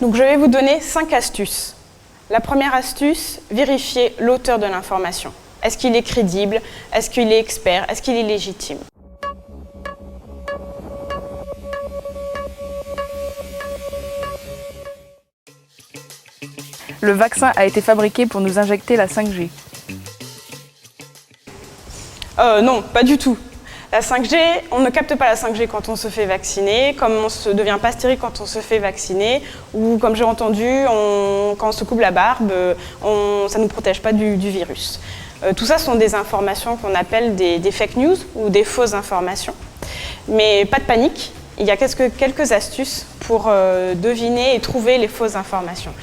Donc je vais vous donner 5 astuces. La première astuce, vérifier l'auteur de l'information. Est-ce qu'il est crédible? Est-ce qu'il est expert? Est-ce qu'il est légitime? Le vaccin a été fabriqué pour nous injecter la 5G. Non, pas du tout. La 5G, on ne capte pas la 5G quand on se fait vacciner, comme on ne devient pas stérile quand on se fait vacciner, ou comme j'ai entendu, quand on se coupe la barbe, ça ne nous protège pas du virus. Tout ça sont des informations qu'on appelle des fake news ou des fausses informations. Mais pas de panique, il y a quelques astuces pour deviner et trouver les fausses informations.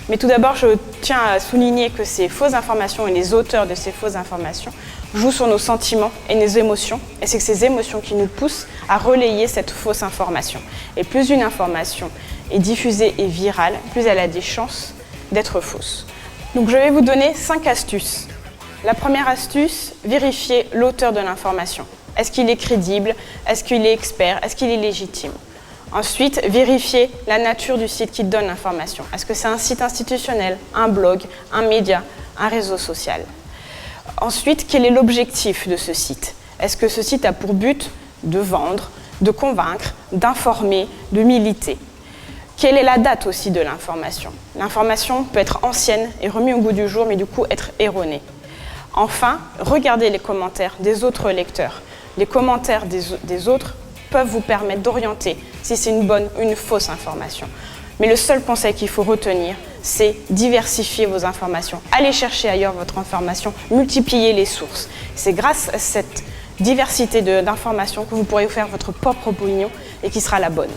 Mais tout d'abord, je tiens à souligner que ces fausses informations et les auteurs de ces fausses informations jouent sur nos sentiments et nos émotions. Et c'est ces émotions qui nous poussent à relayer cette fausse information. Et plus une information est diffusée et virale, plus elle a des chances d'être fausse. Donc je vais vous donner 5 astuces. La première astuce, vérifier l'auteur de l'information. Est-ce qu'il est crédible? Est-ce qu'il est expert? Est-ce qu'il est légitime? Ensuite, vérifier la nature du site qui donne l'information. Est-ce que c'est un site institutionnel, un blog, un média, un réseau social? Ensuite, quel est l'objectif de ce site? Est-ce que ce site a pour but de vendre, de convaincre, d'informer, de militer? Quelle est la date aussi de l'information? L'information peut être ancienne et remise au goût du jour, mais du coup être erronée. Enfin, regardez les commentaires des autres lecteurs. Les commentaires des autres peuvent vous permettre d'orienter si c'est une bonne ou une fausse information. Mais le seul conseil qu'il faut retenir, c'est diversifier vos informations. Allez chercher ailleurs votre information, multipliez les sources. C'est grâce à cette diversité d'informations que vous pourrez vous faire votre propre opinion et qui sera la bonne.